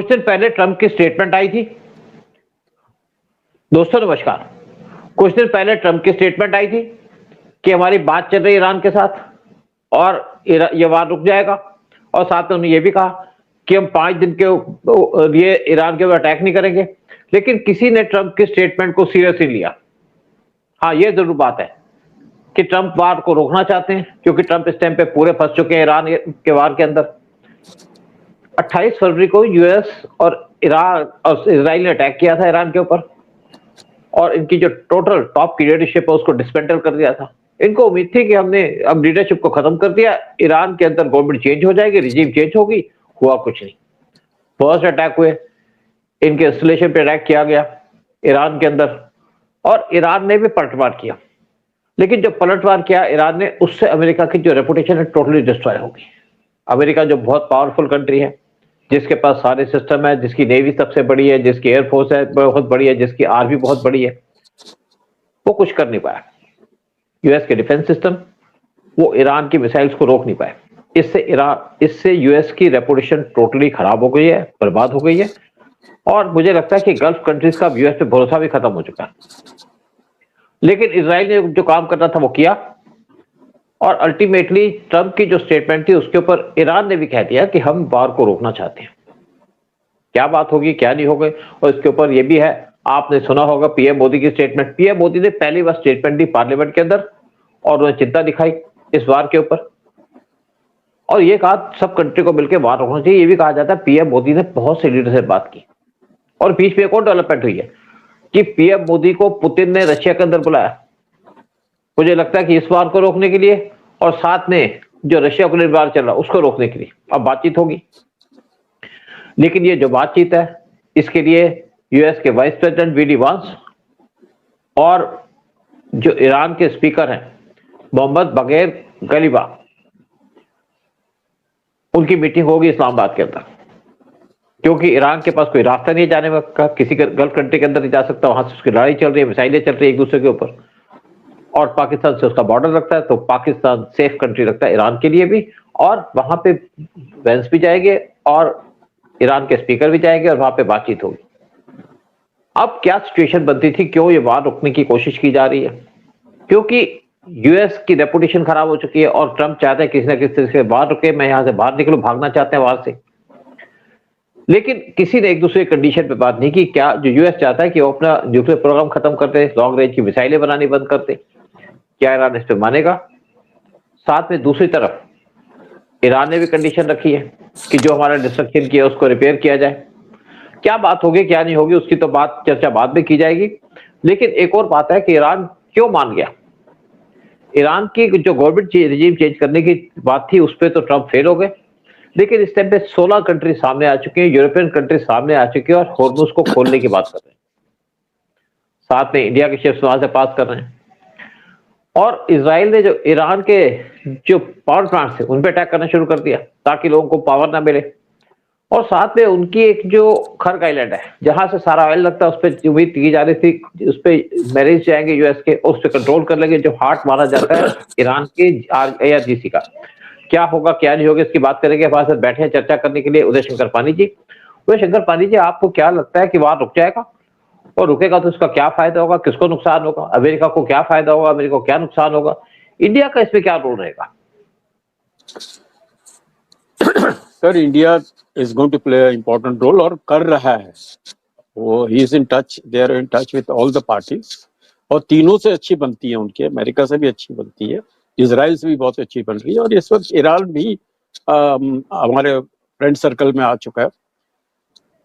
कुछ दिन पहले ट्रंप की स्टेटमेंट आई थी। दोस्तों नमस्कार। कुछ दिन पहले ट्रंप की स्टेटमेंट आई थी कि हमारी बात चल रही है ईरान के साथ और ये वार रुक जाएगा, और साथ में उन्होंने ये भी कहा कि हम 5 दिन के लिए ईरान के ऊपर अटैक नहीं करेंगे। लेकिन किसी ने ट्रंप की स्टेटमेंट को सीरियसली लिया। हाँ, ये जरूर बात है कि ट्रंप वार को रोकना चाहते हैं, क्योंकि ट्रंप इस टाइम पे पूरे फंस चुके हैं ईरान के वार के अंदर। 28 फरवरी को यूएस और ईरान और इजराइल ने अटैक किया था ईरान के ऊपर, और इनकी जो टोटल टॉप की लीडरशिप है उसको डिसमेंटल कर दिया था। इनको उम्मीद थी कि हमने अब लीडरशिप को खत्म कर दिया, ईरान के अंदर गवर्नमेंट चेंज हो जाएगी, रिजीम चेंज होगी। हुआ कुछ नहीं। फर्स्ट अटैक हुए, इनके इंस्टॉलेशन पे अटैक किया गया ईरान के अंदर, और ईरान ने भी पलटवार किया। लेकिन जब पलटवार किया ईरान ने, उससे अमेरिका की जो रेपुटेशन है टोटली डिस्ट्रॉय होगी। अमेरिका जो बहुत पावरफुल कंट्री है, जिसके पास सारे सिस्टम है, जिसकी नेवी सबसे बड़ी है, जिसकी एयरफोर्स है बहुत बड़ी है, जिसकी आर्मी बहुत बड़ी है, वो कुछ कर नहीं पाया। यूएस के डिफेंस सिस्टम, वो ईरान की मिसाइल्स को रोक नहीं पाए। इससे यूएस की रेपुटेशन टोटली खराब हो गई है, बर्बाद हो गई है। और मुझे लगता है कि गल्फ कंट्रीज का यूएस पे भरोसा भी खत्म हो चुका है। लेकिन इजराइल ने जो काम करना था वो किया, और अल्टीमेटली ट्रंप की जो स्टेटमेंट थी उसके ऊपर ईरान ने भी कह दिया कि हम वार को रोकना चाहते हैं। क्या बात होगी क्या नहीं होगी, और इसके ऊपर ये भी है, आपने सुना होगा पीएम मोदी की स्टेटमेंट। पीएम मोदी ने पहली बार स्टेटमेंट दी पार्लियामेंट के अंदर, और उन्होंने चिंता दिखाई इस वार के ऊपर, और ये कहा सब कंट्री को मिलकर वार रोकना चाहिए। ये भी कहा जाता है पीएम मोदी ने बहुत से लीडर से बात की। और बीच में एक और डेवलपमेंट हुई है कि पीएम मोदी को पुतिन ने रशिया के अंदर बुलाया, मुझे लगता है कि इस वार को रोकने के लिए, और साथ में जो रशिया को वार चल रहा है उसको रोकने के लिए अब बातचीत होगी। लेकिन ये जो बातचीत है, इसके लिए यूएस के वाइस प्रेसिडेंट वीडी वांस और जो ईरान के स्पीकर हैं मोहम्मद बगैर गलीबा, उनकी मीटिंग होगी इस्लामाबाद के अंदर। क्योंकि ईरान के पास कोई रास्ता नहीं जाने का, किसी गल्फ कंट्री के अंदर नहीं जा सकता, वहां से उसकी लड़ाई चल रही है, मिसाइलें चल रही है एक दूसरे के ऊपर, और पाकिस्तान से उसका बॉर्डर रखता है, तो पाकिस्तान सेफ कंट्री रखता है ईरान के लिए भी। और वहां पे वेंस भी जाएंगे और ईरान के स्पीकर भी जाएंगे, और वहां पे बातचीत होगी। अब क्या सिचुएशन बनती थी, क्यों ये वार रोकने की कोशिश की जा रही है? क्योंकि यूएस की रेपुटेशन खराब हो चुकी है, और ट्रंप चाहते हैं किसी ना किसी तरह से वार रुके, मैं यहां से बाहर निकलूं, भागना चाहते हैं वार से। लेकिन किसी ने एक दूसरे कंडीशन पे बात नहीं की। क्या जो यूएस चाहता है कि वो अपना न्यूक्लियर प्रोग्राम खत्म कर दे, लॉन्ग रेंज की मिसाइलें बनानी बंद कर दे, क्या ईरान इस पे मानेगा? साथ में दूसरी तरफ ईरान ने भी कंडीशन रखी है कि जो हमारा डिस्ट्रक्शन किया उसको रिपेयर किया जाए। क्या बात होगी क्या नहीं होगी उसकी तो बात चर्चा बाद में की जाएगी। लेकिन एक और बात है कि ईरान क्यों मान गया। ईरान की जो गवर्नमेंट रिजीम चेंज करने की बात थी उस पर तो ट्रंप फेल हो गए। लेकिन इस टाइम पे 16 कंट्री सामने आ चुकी है, यूरोपियन कंट्री सामने आ चुकी है, और हॉर्मुज को खोलने की बात कर रहे हैं। साथ में इंडिया के शिप्स वहां से पास कर रहे हैं, और इजराइल ने जो ईरान के जो पावर प्लांट्स थे उन पे अटैक करना शुरू कर दिया ताकि लोगों को पावर ना मिले। और साथ में उनकी एक जो खर्ग आइलैंड है जहां से सारा ऑयल लगता है, उस पर उम्मीद की जा रही थी उस पर मैरिज जाएंगे यूएस के, उस पर कंट्रोल कर लेंगे, जो हार्ट माना जाता है ईरान के ARGC का। क्या होगा क्या नहीं होगा इसकी बात करेंगे। हमारे साथ बैठे हैं चर्चा करने के लिए उदय शंकर पानी जी। उदय शंकर पानी जी, आपको क्या लगता है कि वार रुक जाएगा, और रुकेगा तो इसका क्या फायदा होगा, किसको नुकसान होगा, अमेरिका को क्या फायदा होगा, अमेरिका को क्या नुकसान होगा, इंडिया का इसमें क्या रोल रहेगा? Sir, India is going to play a important role, और कर रहा है वो। He is in touch, they are in touch with all the parties, और तीनों से अच्छी बनती है उनके, अमेरिका से भी अच्छी बनती है, इजराइल से भी बहुत अच्छी बन रही है, और इस वक्त ईरान भी हमारे फ्रेंड सर्कल में आ चुका है।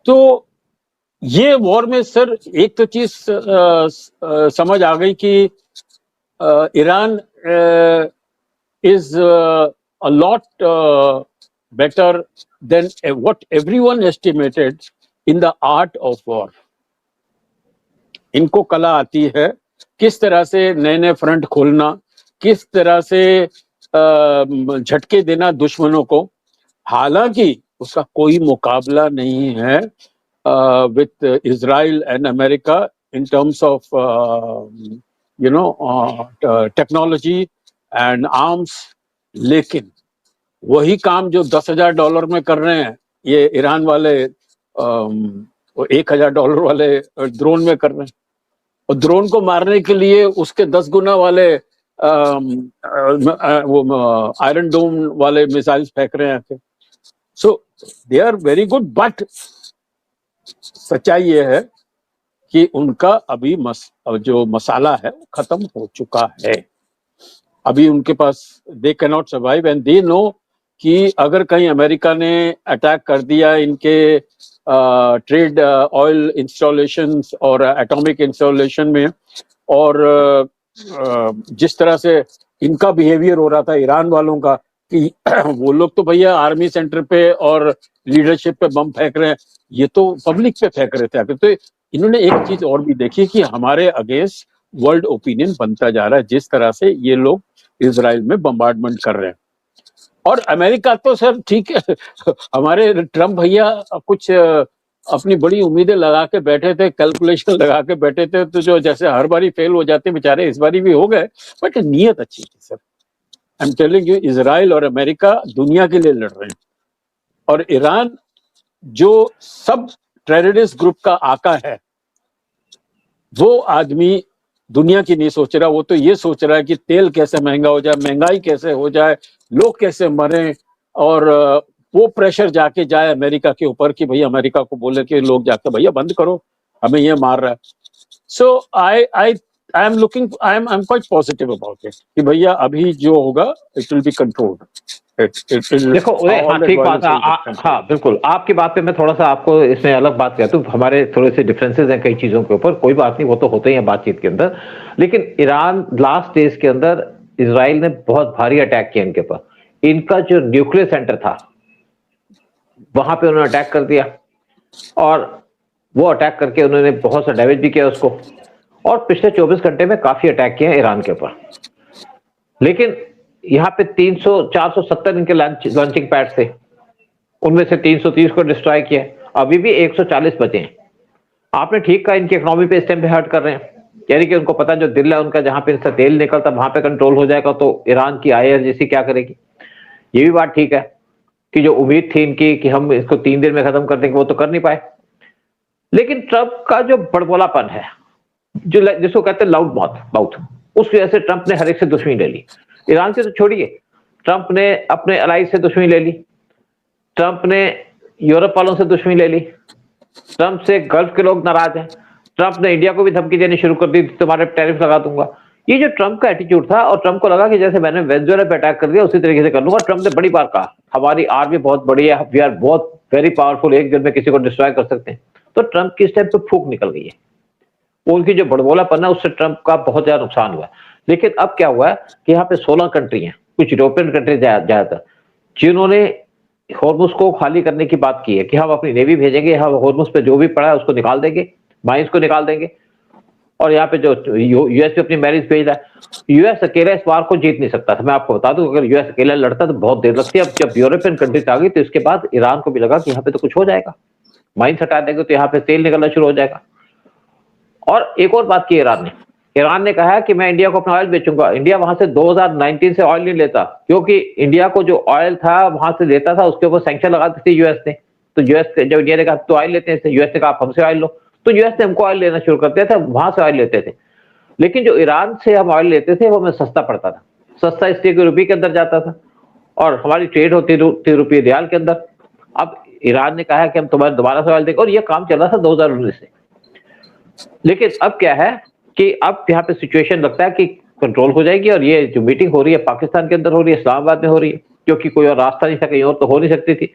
तो ये वॉर में सर एक तो चीज समझ आ गई कि Iran is a lot better than what everyone estimated in the art of war. इनको कला आती है किस तरह से नए नए फ्रंट खोलना, किस तरह से झटके देना दुश्मनों को। हालांकि उसका कोई मुकाबला नहीं है with Israel and America in terms of technology and arms, लेकिन वही काम जो $10,000 में कर रहे हैं ये ईरान वाले वो $1,000 वाले ड्रोन में कर रहे हैं, और ड्रोन को मारने के लिए उसके 10 गुना वाले वो आयरन डोम वाले मिसाइल्स फेंक रहे हैं। So they are very good, but सच्चाई ये है कि उनका अभी जो मसाला है वो खत्म हो चुका है। अभी उनके पास they can not survive, and they know कि अगर कहीं अमेरिका ने अटैक कर दिया इनके ट्रेड ऑयल इंस्टॉलेशंस और एटॉमिक इंस्टॉलेशन में, और जिस तरह से इनका बिहेवियर हो रहा था ईरान वालों का कि वो लोग तो भैया आर्मी सेंटर पे और लीडरशिप पे बम फेंक रहे हैं, ये तो पब्लिक पे फेंक रहे थे आके। तो इन्होंने एक चीज और भी देखी कि हमारे अगेंस्ट वर्ल्ड ओपिनियन बनता जा रहा है जिस तरह से ये लोग इजराइल में बम्बार्डमेंट कर रहे हैं। और अमेरिका तो सर ठीक है, हमारे ट्रम्प भैया कुछ अपनी बड़ी उम्मीदें लगा के बैठे थे, कैलकुलेशन लगा के बैठे थे, तो जो जैसे हर बारी फेल हो जाते बेचारे, इस बारी भी हो गए, बट नीयत अच्छी थी sir. I am telling you, Israel और अमेरिका दुनिया के लिए लड़ रहे हैं, और ईरान जो सब टेररिस्ट ग्रुप का आका है, वो आदमी दुनिया की नहीं सोच रहा, वो तो ये सोच रहा है कि तेल कैसे महंगा हो जाए, महंगाई कैसे हो जाए, लोग कैसे मरें, और वो प्रेशर जाके जाए अमेरिका के ऊपर कि भैया अमेरिका को बोले कि लोग जाके भैया बंद करो, हमें ये मार रहा है। So I am looking, I am quite positive about it कि भैया अभी जो होगा इट विल बी कंट्रोल्ड। देखो उदय, हाँ ठीक बात है, हाँ बिल्कुल, आपकी बात पे मैं थोड़ा सा आपको इसमें अलग बात कहता हूँ। हमारे थोड़े से डिफरेंसेस हैं कई चीजों के ऊपर, कोई बात नहीं, वो तो होते ही हैं बातचीत के अंदर। लेकिन ईरान लास्ट डेज के अंदर इजराइल ने बहुत भारी अटैक किया इनके ऊपर। इनका जो न्यूक्लियर सेंटर था वहां पे उन्होंने अटैक कर दिया, और वो अटैक करके उन्होंने बहुत सा डैमेज भी किया उसको, और पिछले 24 घंटे में काफी अटैक किए हैं ईरान के ऊपर। लेकिन यहाँ पे 470 इनके लॉन्चिंग पैड थे, उनमें से 330 को डिस्ट्रॉय किया, अभी भी 140 बचे हैं। आपने ठीक कहा, इनकी इकोनॉमी पे इस टाइम पे हर्ट कर रहे हैं, यानी कि उनको पता जो दिल है उनका, जहां पे इससे तेल निकलता वहां पे कंट्रोल हो जाएगा तो ईरान की आईआरजीसी क्या करेगी। ये भी बात ठीक है कि जो उम्मीद थी इनकी कि हम इसको 3 दिन में खत्म कर देंगे, वो तो कर नहीं पाए। लेकिन ट्रंप का जो बड़बोलापन है, जो जिसको कहते हैं लाउड माउथ, उस वजह से ट्रंप ने हर एक से दुश्मनी ले ली। ईरान से तो छोड़िए, ट्रंप ने अपने अलाई से दुश्मनी ले ली, ट्रंप ने यूरोप वालों से दुश्मनी ले ली, ट्रंप से गल्फ के लोग नाराज हैं, ट्रंप ने इंडिया को भी धमकी देनी शुरू कर दी, तुम्हारे टैरिफ लगा दूंगा। ये जो ट्रंप का एटीट्यूड था, और ट्रंप को लगा कि जैसे मैंने वेनेजुएला पे अटैक कर दिया उसी तरीके से कर लूंगा। ट्रंप ने बड़ी बार कहा हमारी आर्मी बहुत बड़ी है, वी आर बहुत वेरी पावरफुल, एक दिन में किसी को डिस्ट्रॉय कर सकते हैं। तो ट्रंप की इस टाइम पे फूंक निकल गई है, उनकी जो बड़बोलापन है उससे ट्रंप का बहुत ज्यादा नुकसान हुआ है। लेकिन अब क्या हुआ है कि यहाँ पे 16 कंट्री हैं, कुछ यूरोपियन कंट्री ज्यादातर, जिन्होंने हॉर्मुज को खाली करने की बात की है कि हम अपनी नेवी भेजेंगे, हम हॉर्मुज पे जो भी पड़ा है उसको निकाल देंगे, माइंस को निकाल देंगे। और यहाँ पे जो यूएस पे अपनी मैरिज भेज रहा है, यूएस अकेला इस वार को जीत नहीं सकता था। मैं आपको बता दूं, अगर यूएस अकेला लड़ता तो बहुत देर लगती है। अब जब यूरोपियन कंट्रीज आ गई तो इसके बाद ईरान को भी लगा कि यहाँ पे तो कुछ हो जाएगा, माइंस हटा देंगे तो यहाँ पे तेल निकलना शुरू हो जाएगा। और एक और बात की ईरान ने कहा है कि मैं इंडिया को अपना ऑयल बेचूंगा। इंडिया वहां से 2019 से ऑयल नहीं लेता, क्योंकि इंडिया को जो ऑयल था वहां से लेता था उसके ऊपर सैंक्शन लगा दी थी यूएस ने। तो यूएस जब इंडिया ने कहा तो ऑयल लेते हैं, यूएस ने कहा आप हमसे ऑयल लो, तो यूएस ने हमको ऑयल लेना शुरू कर दिया था, वहां से ऑयल लेते थे। लेकिन जो ईरान से हम ऑयल लेते थे वो हमें सस्ता पड़ता था, सस्ता इसलिए कि रुपये के अंदर जाता था, और हमारी ट्रेड होती थी रुपये रियाल के अंदर। अब ईरान ने कहा है कि हम तुम्हारे दोबारा से ऑयल देंगे, और ये काम चल रहा था 2019 से। लेकिन अब क्या है कि अब यहाँ पे सिचुएशन लगता है कि कंट्रोल हो जाएगी, और ये जो मीटिंग हो रही है पाकिस्तान के अंदर हो रही है, इस्लामाबाद में हो रही है, क्योंकि कोई और रास्ता नहीं था, कहीं और तो हो नहीं सकती थी।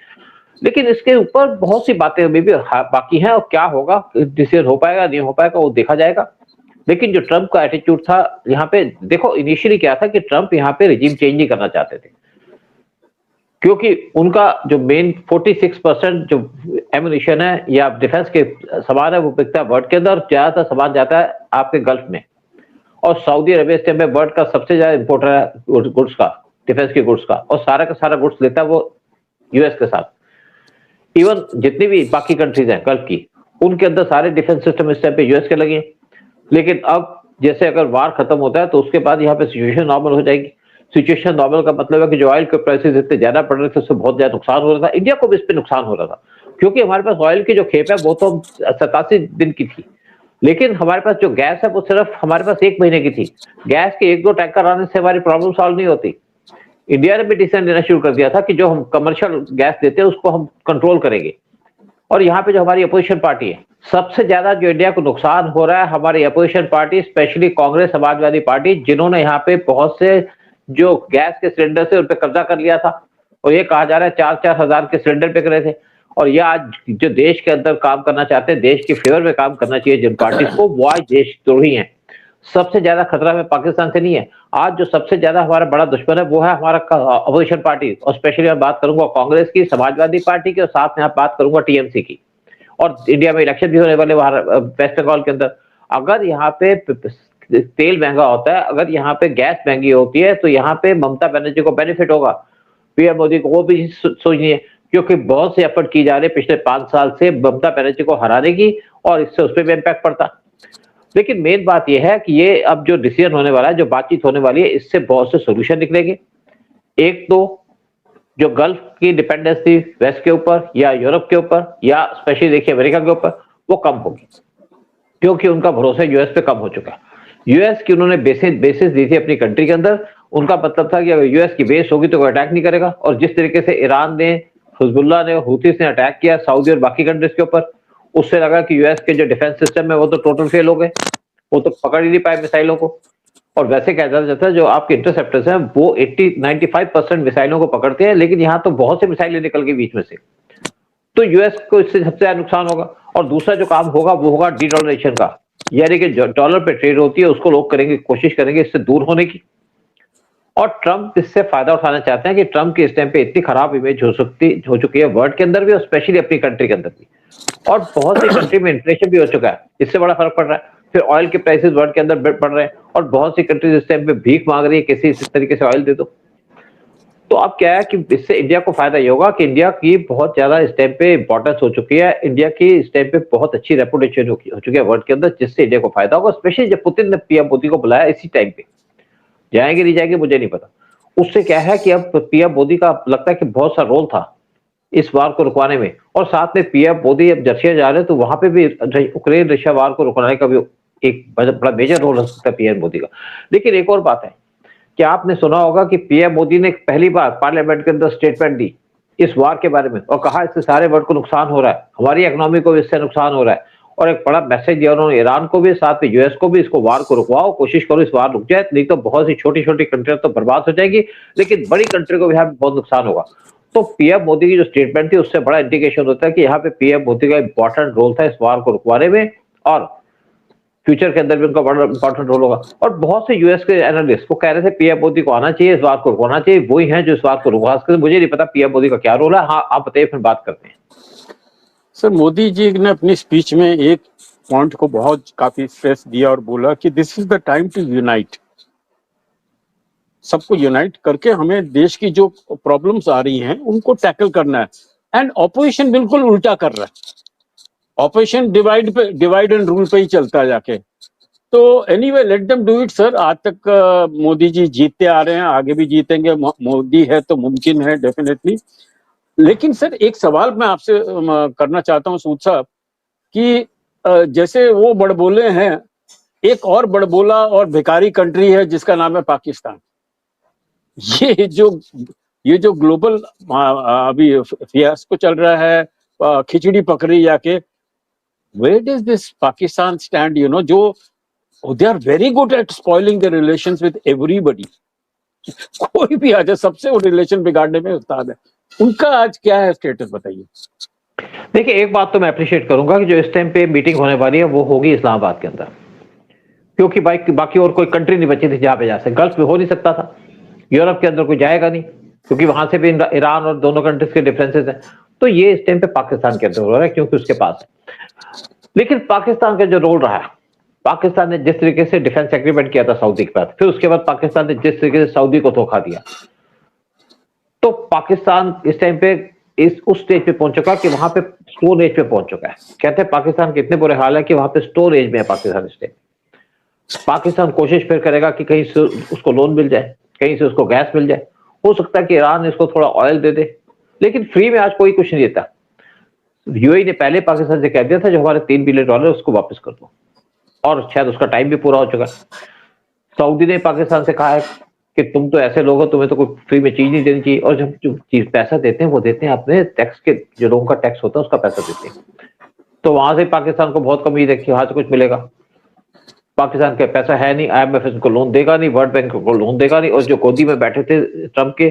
लेकिन इसके ऊपर बहुत सी बातें अभी भी बाकी हैं, और क्या होगा, डिसीजन हो पाएगा नहीं हो पाएगा वो देखा जाएगा। लेकिन जो ट्रंप का एटीट्यूड था यहाँ पे, देखो इनिशियली क्या था कि ट्रंप यहाँ पे रिजीम चेंज नहीं करना चाहते थे, क्योंकि उनका जो मेन 46% जो एमुनिशन है या डिफेंस के सामान है वो बिकता है वर्ल्ड के अंदर, ज्यादातर सामान जाता है आपके गल्फ में, और सऊदी अरेबिया में वर्ल्ड का सबसे ज्यादा इंपोर्टर है गुड्स का, डिफेंस के गुड्स का, और सारा का सारा गुड्स लेता है वो यूएस के साथ। इवन जितनी भी बाकी कंट्रीज हैं गल्फ की, उनके अंदर सारे डिफेंस सिस्टम इस टाइम पे यूएस के लगे। लेकिन अब जैसे अगर वार खत्म होता है तो उसके बाद यहाँ पे सिचुएशन नॉर्मल हो जाएगी। सिचुएशन नॉर्मल का मतलब है कि जो ऑयल के प्राइसेस इतने ज्यादा बढ़ रहे थे उससे बहुत ज्यादा नुकसान हो रहा था, इंडिया को भी इस पे नुकसान हो रहा था, क्योंकि हमारे पास ऑयल की जो खेप है वो तो 87 दिन की थी, लेकिन हमारे पास जो गैस है वो सिर्फ हमारे पास 1 महीने की थी। गैस के 1-2 टैंकर आने से हमारी प्रॉब्लम सॉल्व नहीं होती। इंडिया ने भी डिसीजन लेना शुरू कर दिया था कि जो हम कमर्शियल गैस देते हैं उसको हम कंट्रोल करेंगे। और यहाँ पे जो हमारी अपोजिशन पार्टी है, सबसे ज्यादा जो इंडिया को नुकसान हो रहा है हमारी opposition party, specially Congress Samajwadi party, जिन्होंने यहाँ पे बहुत से जो गैस के सिलेंडर से उन पे कब्जा कर लिया था और ये कहा जा रहा है 4-4 हजार के सिलेंडर बिक रहे थे। और ये आज जो देश के अंदर काम करना चाहते हैं, देश के फेवर में काम करना चाहिए जिन पार्टी को, वो आज देशद्रोही हैं। सबसे ज्यादा खतरा हमें पाकिस्तान से नहीं है, आज जो सबसे ज्यादा हमारा बड़ा दुश्मन है वो है हमारा अपोजिशन पार्टी, और स्पेशली मैं बात करूंगा कांग्रेस की, समाजवादी पार्टी की, और साथ में आप बात करूंगा टीएमसी की। और इंडिया में इलेक्शन भी होने वाले वेस्ट बंगाल के अंदर। अगर यहाँ पे तेल महंगा होता है, अगर यहाँ पे गैस महंगी होती है, तो यहाँ पे ममता बनर्जी को बेनिफिट होगा, पीएम मोदी को वो भी सोचनी है, क्योंकि बहुत से एफर्ट की जा रहे हैं पिछले 5 साल से ममता बनर्जी को हराने की, और इससे उस पर भी इम्पैक्ट पड़ता। लेकिन मेन बात यह है कि ये अब जो डिसीजन होने वाला है, जो बातचीत होने वाली है, इससे बहुत से सोल्यूशन निकलेंगे। एक तो जो गल्फ की डिपेंडेंस थी वेस्ट के ऊपर या यूरोप के ऊपर या स्पेशली देखिए अमेरिका के ऊपर, वो कम होगी, क्योंकि उनका भरोसा यूएस पे कम हो चुका है। यूएस की उन्होंने बेसिस दी थी अपनी कंट्री के अंदर, उनका मतलब था कि अगर यूएस की बेस होगी तो कोई अटैक नहीं करेगा। और जिस तरीके से ईरान ने, हिजबुल्लाह ने, हुतीस ने अटैक किया सऊदी और बाकी कंट्रीज के ऊपर, उससे लगा कि यूएस के जो डिफेंस सिस्टम है वो तो टोटल फेल हो गए, वो तो पकड़ ही नहीं पाए मिसाइलों को। और वैसे कहा जाता है जो आपके इंटरसेप्टर्स हैं वो 80-95% मिसाइलों को पकड़ते हैं, लेकिन यहाँ तो बहुत से मिसाइलें निकल गई बीच में से, तो यूएस को इससे सबसे ज्यादा नुकसान होगा। और दूसरा जो काम होगा वो होगा डी-डॉलराइजेशन का, यानी कि जो डॉलर पे ट्रेड होती है उसको लोग करेंगे, कोशिश करेंगे इससे दूर होने की। और ट्रंप इससे फायदा उठाना चाहते हैं कि ट्रंप की इस टाइम पे इतनी खराब इमेज हो चुकी है वर्ल्ड के अंदर भी और स्पेशली अपनी कंट्री के अंदर भी, और बहुत सी कंट्री में इन्फ्लेशन भी हो चुका है, इससे बड़ा फर्क पड़ रहा है। फिर ऑयल के प्राइसेस वर्ल्ड के अंदर बढ़ रहे हैं और बहुत सी कंट्रीज इस टाइम पे भीख मांग रही है किसी इस तरीके से ऑयल दे दो। तो अब क्या है कि इससे इंडिया को फायदा ये होगा कि इंडिया की बहुत ज्यादा इस टाइम पे इंपॉर्टेंस हो चुकी है, इंडिया की इस टाइम पे बहुत अच्छी रेपुटेशन हो चुकी है वर्ल्ड के अंदर, जिससे इंडिया को फायदा होगा। स्पेशली जब पुतिन ने पीएम मोदी को बुलाया इसी टाइम पे, जाएंगे नहीं जाएंगे मुझे नहीं पता, उससे क्या है कि अब पीएम मोदी का लगता है कि बहुत सा रोल था इस वार को रुकवाने में। और साथ में पीएम मोदी अब जर्सिया जा रहे हैं तो वहां पे भी यूक्रेन रशिया वार को रुकवाने का भी एक बड़ा मेजर रोल हो सकता है पीएम मोदी का। लेकिन एक और बात है कि आपने सुना होगा कि पीएम मोदी ने पहली बार पार्लियामेंट के अंदर स्टेटमेंट दी इस वार के बारे में और कहा इससे सारे वर्ल्ड को नुकसान हो रहा है, हमारी इकोनॉमी को भी इससे नुकसान हो रहा है। और एक बड़ा मैसेज दिया उन्होंने ईरान को भी, साथ में यूएस को भी, इसको वार को रुकवाओ, कोशिश करो इस वार रुक जाए, नहीं तो बहुत सी छोटी छोटी कंट्रियां तो बर्बाद हो जाएगी, लेकिन बड़ी कंट्री को भी यहाँ बहुत नुकसान होगा। तो पीएम मोदी की जो स्टेटमेंट थी उससे बड़ा इंडिकेशन होता है कि यहाँ पे पीएम मोदी का इंपॉर्टेंट रोल था इस वार को रुकवाने में, और फ्यूचर के अंदर भी उनका बड़ा इंपॉर्टेंट रोल होगा। और बहुत से यूएस के एनालिस्ट वो कह रहे थे पीएम मोदी को आना चाहिए, इस बात को रुकवाना चाहिए, वही है जो इस बात को रुकवा सकते। मुझे नहीं पता पीएम मोदी का क्या रोल है। हाँ आप बताइए, फिर बात करते हैं। सर, मोदी जी ने अपनी स्पीच में एक पॉइंट को बहुत काफी स्ट्रेस दिया और बोला कि this is the time to unite, सबको यूनाइट करके हमें देश की जो प्रॉब्लम्स आ रही हैं उनको टैकल करना है। एंड ऑपोजिशन बिल्कुल उल्टा कर रहा है, ऑपरेशन डिवाइड एंड रूल पे ही चलता है जाके। तो anyway let them do it sir. आज तक मोदी जी जीतते आ रहे हैं, आगे भी जीतेंगे, मोदी है तो मुमकिन है डेफिनेटली। लेकिन सर एक सवाल मैं आपसे करना चाहता हूँ सूद साहब कि जैसे वो बड़बोले हैं, एक और बड़बोला और भिखारी कंट्री है जिसका नाम है पाकिस्तान। ये जो ग्लोबल अभी फियास्को चल रहा है, खिचड़ी पकड़ी जाके, where does this Pakistan stand? You know, they are very good at spoiling the relations with everybody. कोई भी आ जाए सबसे वो रिलेशन बिगाड़ने में उस्ताद है। उनका आज क्या है स्टेटस बताइए। देखिए एक बात तो मैं अप्रिशिएट करूंगा कि जो इस टाइम पे मीटिंग होने वाली है वो होगी इस्लामाबाद के अंदर, क्योंकि बाकी और कोई कंट्री नहीं बची थी जहां पे जा सकते। गल्फ में हो नहीं सकता था, यूरोप के अंदर कोई जाएगा नहीं क्योंकि वहां से भी ईरान और दोनों कंट्रीज के डिफरेंसेस हैं। तो ये इस टाइम पे पाकिस्तान के अंदर हो रहा है क्योंकि उसके पास है। लेकिन पाकिस्तान का जो रोल रहा है, पाकिस्तान ने जिस तरीके से डिफेंस एग्रीमेंट किया था सऊदी के बाद, फिर उसके बाद पाकिस्तान ने जिस तरीके से सऊदी को धोखा दिया, तो पाकिस्तान इस टाइम पे उस स्टेज पे पहुंच चुका कि वहां पे स्टोन एज पे पहुंच चुका है। कहते हैं पाकिस्तान के इतने बुरे हाल है कि वहां पे स्टोन एज में है पाकिस्तान इस टाइम। पाकिस्तान कोशिश फिर करेगा कि कहीं से उसको लोन मिल जाए, कहीं से उसको गैस मिल जाए, हो सकता है कि ईरान इसको थोड़ा ऑयल दे दे, लेकिन फ्री में आज कोई कुछ नहीं देता। यूएई ने पहले पाकिस्तान से कह दिया था जो हमारे $3 बिलियन उसको वापस कर दो, और शायद उसका टाइम भी पूरा हो चुका है। सऊदी ने पाकिस्तान से कहा है कि तुम तो ऐसे लोग हो, तुम्हें तो कोई फ्री में चीज नहीं देनी चाहिए, और जब जो चीज पैसा देते हैं वो देते हैं अपने टैक्स के, जो लोगों का टैक्स होता है उसका पैसा देते हैं। तो वहां से पाकिस्तान को बहुत कम उम्मीद है कि वहां से कुछ मिलेगा। पाकिस्तान के पैसा है नहीं, IMF इनको लोन देगा नहीं, वर्ल्ड बैंक को लोन देगा नहीं, और जो गोदी में बैठे थे ट्रंप के,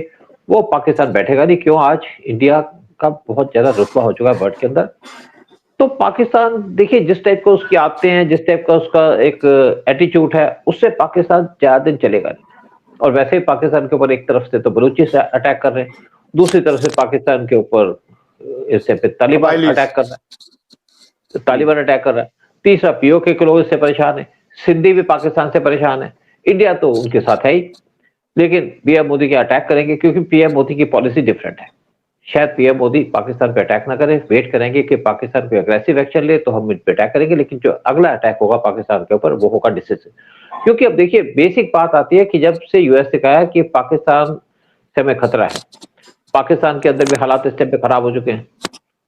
वो पाकिस्तान बैठेगा नहीं। क्यों? आज इंडिया का बहुत ज्यादा रुतबा हो चुका है वर्ल्ड के अंदर। तो पाकिस्तान देखिए, जिस टाइप का उसकी आदतें हैं, जिस टाइप का उसका एक एटीट्यूड है, उससे पाकिस्तान ज्यादा दिन चलेगा नहीं। और वैसे ही पाकिस्तान के ऊपर एक तरफ से तो बलूची से अटैक कर रहे हैं, दूसरी तरफ से पाकिस्तान के ऊपर इससे पे तालिबान अटैक कर रहा है, तालिबान अटैक कर रहा है, तीसरा POK के लोग इससे परेशान है, सिंधी भी पाकिस्तान से परेशान है, इंडिया तो उनके साथ है ही। लेकिन PM मोदी के अटैक करेंगे, क्योंकि PM मोदी की पॉलिसी डिफरेंट है। शायद PM मोदी पाकिस्तान पे अटैक ना करे, वेट करेंगे कि पाकिस्तान पे अग्रेसिव एक्शन ले तो हम इन पे अटैक करेंगे, लेकिन जो अगला अटैक होगा पाकिस्तान के ऊपर वो होगा डिसिसिव। क्योंकि अब देखिए, बेसिक बात आती है कि जब से यूएस ने कहा है कि पाकिस्तान से हमें खतरा है, पाकिस्तान के अंदर भी हालात इस टाइम पे खराब हो चुके हैं,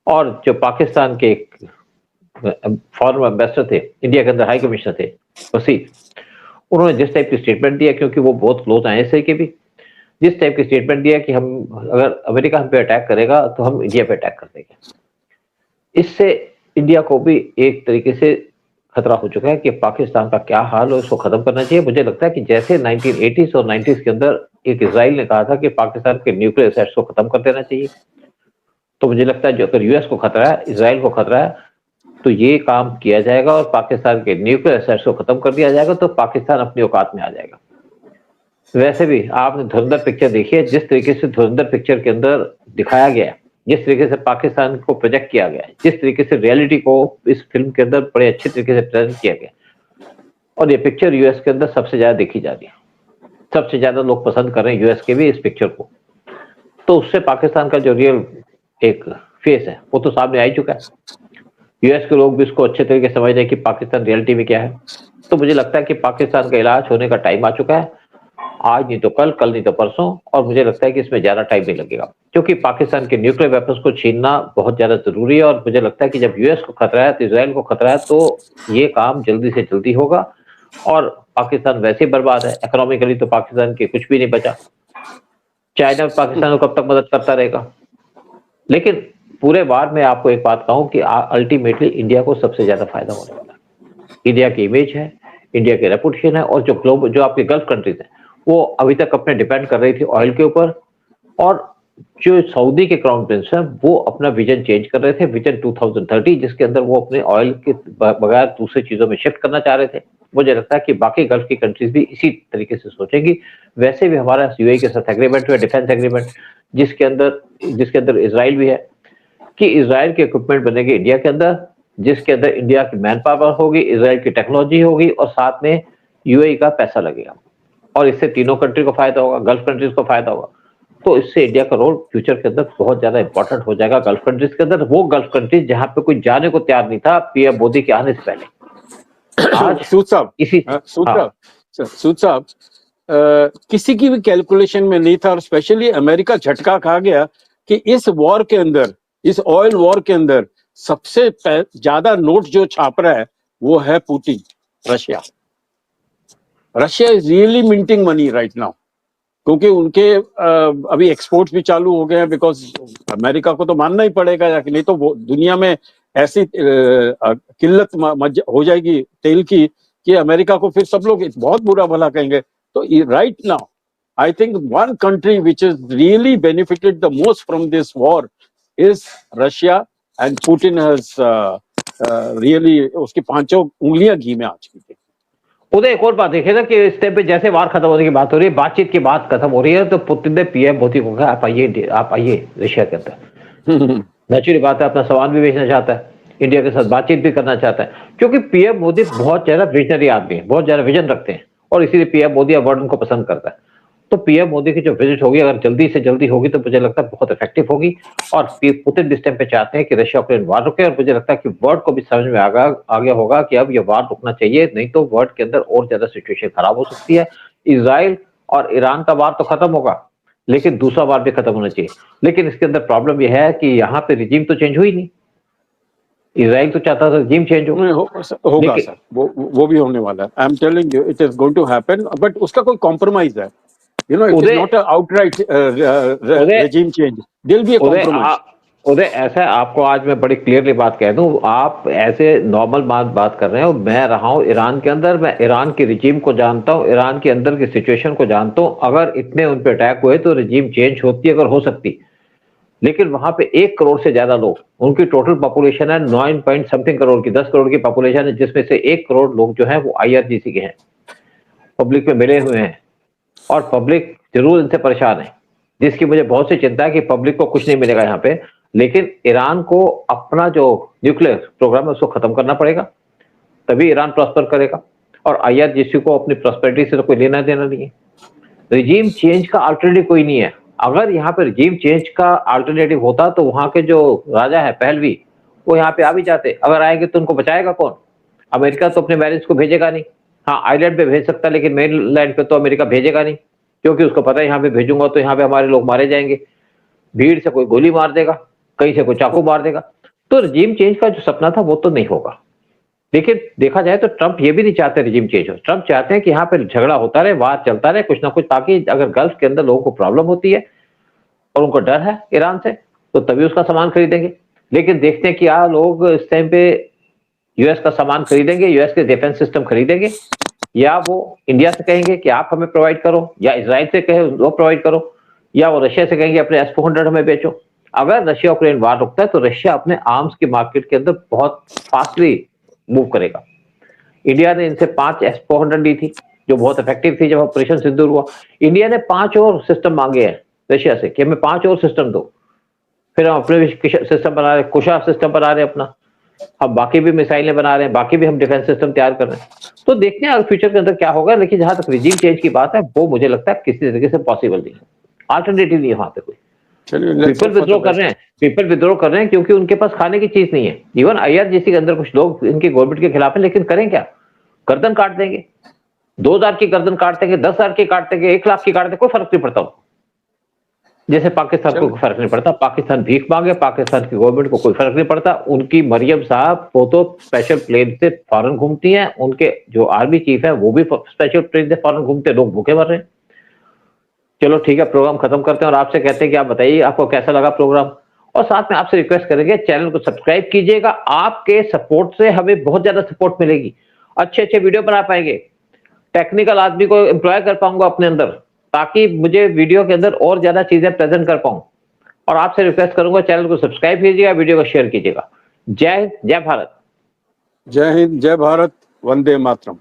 और जो पाकिस्तान के फॉरेन एम्बेसडर थे, इंडिया के अंदर हाई कमिश्नर थे वसीफ, उन्होंने जिस टाइप की स्टेटमेंट दिया, क्योंकि वो बहुत क्लोज आए ISI के भी, जिस टाइप की स्टेटमेंट दिया कि हम अगर अमेरिका हम पे अटैक करेगा तो हम इंडिया पे अटैक कर देंगे, इससे इंडिया को भी एक तरीके से खतरा हो चुका है कि पाकिस्तान का क्या हाल हो, इसको खत्म करना चाहिए। मुझे लगता है कि जैसे 1980s और 90s के अंदर एक इजराइल ने कहा था कि पाकिस्तान के न्यूक्लियर असेट्स को खत्म कर देना चाहिए, तो मुझे लगता है जो अगर यूएस को खतरा है, इजराइल को खतरा है, तो ये काम किया जाएगा और पाकिस्तान के न्यूक्लियर असेट्स को खत्म कर दिया जाएगा, तो पाकिस्तान अपनी औकात में आ जाएगा। वैसे भी आपने धुरंधर पिक्चर देखी है, जिस तरीके से धुरंधर पिक्चर के अंदर दिखाया गया है, जिस तरीके से पाकिस्तान को प्रोजेक्ट किया गया है, जिस तरीके से रियलिटी को इस फिल्म के अंदर बड़े अच्छे तरीके से प्रेजेंट किया गया, और ये पिक्चर यूएस के अंदर सबसे ज्यादा देखी जा रही है, सबसे ज्यादा लोग पसंद कर रहे हैं यूएस के भी इस पिक्चर को। तो उससे पाकिस्तान का जो रियल एक फेस है वो तो सामने आ ही चुका है। यूएस के लोग भी इसको अच्छे तरीके से समझ रहे हैं कि पाकिस्तान रियलिटी में क्या है। तो मुझे लगता है कि पाकिस्तान का इलाज होने का टाइम आ चुका है, आज नहीं तो कल, कल नहीं तो परसों, और मुझे लगता है कि इसमें ज्यादा टाइम नहीं लगेगा, क्योंकि पाकिस्तान के न्यूक्लियर वेपन्स को छीनना बहुत ज्यादा जरूरी है। और मुझे लगता है कि जब यूएस को खतरा है तो इजराइल को खतरा है, तो ये काम जल्दी से जल्दी होगा, और पाकिस्तान वैसे ही बर्बाद है इकोनॉमिकली, तो पाकिस्तान के कुछ भी नहीं बचा। चाइना पाकिस्तान को कब तक मदद करता रहेगा। लेकिन पूरे वार में आपको एक बात कहूं कि अल्टीमेटली इंडिया को सबसे ज्यादा फायदा होने वाला है। इंडिया की इमेज है, इंडिया की रेपुटेशन है, और जो ग्लोबल जो आपके गल्फ कंट्रीज हैं वो अभी तक अपने डिपेंड कर रही थी ऑयल के ऊपर, और जो सऊदी के क्राउन प्रिंस हैं वो अपना विजन चेंज कर रहे थे, विजन 2030, जिसके अंदर वो अपने ऑयल के बगैर दूसरी चीजों में शिफ्ट करना चाह रहे थे। मुझे लगता है कि बाकी गल्फ की कंट्रीज भी इसी तरीके से सोचेंगी। वैसे भी हमारा यूएई के साथ एग्रीमेंट हुआ, डिफेंस एग्रीमेंट, जिसके अंदर इजराइल भी है कि इजराइल के इक्विपमेंट बनेंगे इंडिया के अंदर, जिसके अंदर इंडिया की मैन पावर होगी, इजराइल की टेक्नोलॉजी होगी, और साथ में यूएई का पैसा लगेगा, और इससे तीनों कंट्री को फायदा होगा, गल्फ कंट्रीज को फायदा होगा। तो इससे इंडिया का रोल फ्यूचर के अंदर बहुत ज्यादा इंपॉर्टेंट हो जाएगा गल्फ कंट्रीज के अंदर, वो गल्फ कंट्रीज जहां पे कोई जाने को तैयार नहीं था PM मोदी के आने से पहले। आज सूद साहब, इसी सूद साहब, किसी की भी कैलकुलेशन में नहीं था, और स्पेशली अमेरिका झटका खा गया कि इस वॉर के अंदर, इस ऑयल वॉर के अंदर सबसे ज्यादा नोट जो छाप रहा है वो है Putin, Russia. Russia is really minting money right now, क्योंकि उनके अभी एक्सपोर्ट्स भी चालू हो गए हैं, बिकॉज अमेरिका को तो मानना ही पड़ेगा, या नहीं तो वो दुनिया में ऐसी किल्लत हो जाएगी तेल की कि अमेरिका को फिर सब लोग बहुत बुरा भला कहेंगे। तो right now I think one country which is really benefited the most from this war is Russia, and Putin has really उसकी पांचों उंगलियां घी में आ चुकी थी। उधर एक और बात देखिए ना कि इस टाइम पे जैसे वार खत्म होने की बात हो रही है, बातचीत की बात खत्म हो रही है, तो पुतिन ने PM मोदी को कहा आप आइए रशिया के अंदर। नेचुरली बात है, अपना सामान भी बेचना चाहता है, इंडिया के साथ बातचीत भी करना चाहता है, क्योंकि PM मोदी बहुत ज्यादा विजनरी आदमी है, बहुत ज्यादा विजन रखते हैं, और इसीलिए PM मोदी अवार्ड उनको पसंद करता है। तो PM मोदी की जो विजिट होगी, अगर जल्दी से जल्दी होगी, तो मुझे लगता है बहुत इफेक्टिव होगी, और पुतिन इस टाइम पे चाहते हैं कि रशिया यूक्रेन वार रुके, और मुझे लगता है कि वर्ल्ड को भी समझ में आ गया होगा कि अब ये वार रुकना चाहिए, नहीं तो वर्ल्ड के अंदर और ज्यादा सिचुएशन खराब हो सकती है। इजराइल और ईरान का वार तो खत्म होगा, लेकिन दूसरा वार भी खत्म होना चाहिए। लेकिन इसके अंदर प्रॉब्लम यह है कि यहाँ पे रिजीम तो चेंज हुई नहीं, इसराइल तो चाहता था रजीम चेंज हो, होगा लेकिन सर, वो भी होने वाला है। I am telling you it is going to happen, but उसका कोई कॉम्प्रोमाइज है, यू नो, इट इज उदय नॉट अ आउटराइट उदय regime change, there'll be a उदय compromise. उदय ऐसा आपको आज मैं बड़ी क्लियरली बात कह दूं, आप ऐसे नॉर्मल बात कर रहे हो, मैं रहा हूं ईरान के अंदर, मैं ईरान की रिजीम को जानता हूं, ईरान के अंदर की सिचुएशन को जानता हूं। अगर इतने उन पे अटैक हुए तो रिजीम चेंज होती, अगर हो सकती, लेकिन वहां पे 1 करोड़ से ज्यादा लोग, उनकी टोटल पॉपुलेशन है 9 पॉइंट समथिंग करोड़ की, 10 करोड़ की पॉपुलेशन है, जिसमें से 1 करोड़ लोग जो है वो IRGC के हैं, पब्लिक में मिले हुए हैं, और पब्लिक जरूर इनसे परेशान है, जिसकी मुझे बहुत सी चिंता है कि पब्लिक को कुछ नहीं मिलेगा यहाँ पे। लेकिन ईरान को अपना जो न्यूक्लियर प्रोग्राम है उसको खत्म करना पड़ेगा, तभी ईरान प्रॉस्पर करेगा, और IRGC को अपनी प्रॉस्पेरिटी से तो कोई लेना देना नहीं है। रिजीम चेंज का अल्टरनेटिव कोई नहीं है। अगर यहाँ पे रिजीम चेंज का अल्टरनेटिव होता तो वहां के जो राजा है पहलवी, वो यहाँ पे आ भी जाते। अगर आएंगे तो उनको बचाएगा कौन? अमेरिका तो अपने बैलेंस को भेजेगा नहीं। हाँ, आइलैंड पे भेज सकता है, लेकिन मेन लैंड पे तो अमेरिका भेजेगा नहीं, क्योंकि उसको पता है यहाँ पे भेजूंगा तो यहाँ पे हमारे लोग मारे जाएंगे, भीड़ से कोई गोली मार देगा, कहीं से कोई चाकू मार देगा। तो रिजीम चेंज का जो सपना था वो तो नहीं होगा। लेकिन देखा जाए तो ट्रंप ये भी नहीं चाहते रिजीम चेंज हो। ट्रंप चाहते हैं कि यहाँ पे झगड़ा होता रहे, वार चलता रहे, कुछ ना कुछ, ताकि अगर गल्फ के अंदर लोगों को प्रॉब्लम होती है और उनको डर है ईरान से, तो तभी उसका सामान खरीदेंगे। लेकिन देखते हैं कि लोग इस टाइम पे यूएस का सामान खरीदेंगे, यूएस के डिफेंस सिस्टम खरीदेंगे, या वो इंडिया से कहेंगे कि आप हमें प्रोवाइड करो, या इजराइल से कहे वो प्रोवाइड करो, या वो रशिया से कहेंगे अपने S-400 हमें बेचो। अगर रशिया यूक्रेन वार रुकता है तो रशिया अपने आर्म्स की मार्केट के अंदर बहुत फास्टली मूव करेगा। इंडिया ने इनसे 5 S-400 ली थी, जो बहुत इफेक्टिव थी जब ऑपरेशन सिंदूर हुआ। इंडिया ने 5 और सिस्टम मांगे हैं रशिया से कि हमें 5 और सिस्टम दो। फिर हम अपने सिस्टम बना रहे, कुशा सिस्टम बना रहे अपना, हम बाकी भी मिसाइलें बना रहे हैं, बाकी भी हम डिफेंस सिस्टम तैयार कर रहे हैं। तो देखते हैं फ्यूचर के अंदर क्या होगा। लेकिन जहां तक रिजीम चेंज की बात है, वो मुझे लगता है किसी तरीके से पॉसिबल नहीं है, अल्टरनेटिव नहीं है वहां पे कोई। पीपल विद्रोह कर रहे हैं, पीपल विद्रोह कर रहे हैं क्योंकि उनके पास खाने की चीज नहीं है। इवन IRGC के अंदर कुछ लोग इनकी गवर्नमेंट के खिलाफ है, लेकिन करें क्या? गर्दन काट देंगे, 2000 की गर्दन काट देंगे, 10,000 की काट देंगे, 1 लाख की काट देंगे, कोई फर्क नहीं पड़ता उनको। जैसे पाकिस्तान को कोई फर्क नहीं पड़ता, पाकिस्तान भीख मांगे, पाकिस्तान की गवर्नमेंट को कोई फर्क नहीं पड़ता। उनकी मरियम साहब वो तो स्पेशल प्लेन से फॉरेन घूमती हैं, उनके जो आर्मी चीफ है वो भी स्पेशल प्लेन से फॉरेन घूमते, लोग भूखे मर रहे हैं। चलो ठीक है, प्रोग्राम खत्म करते हैं और आपसे कहते हैं कि आप बताइए आपको कैसा लगा प्रोग्राम, और साथ में आपसे रिक्वेस्ट करेंगे चैनल को सब्सक्राइब कीजिएगा। आपके सपोर्ट से हमें बहुत ज्यादा सपोर्ट मिलेगी, अच्छे वीडियो बना पाएंगे, टेक्निकल आदमी को एम्प्लॉय कर पाऊंगा अपने अंदर, ताकि मुझे वीडियो के अंदर और ज्यादा चीजें प्रेजेंट कर पाऊं। और आपसे रिक्वेस्ट करूंगा चैनल को सब्सक्राइब कीजिएगा, वीडियो को शेयर कीजिएगा। जय हिंद, जय भारत। जय हिंद, जय भारत, वंदे मातरम।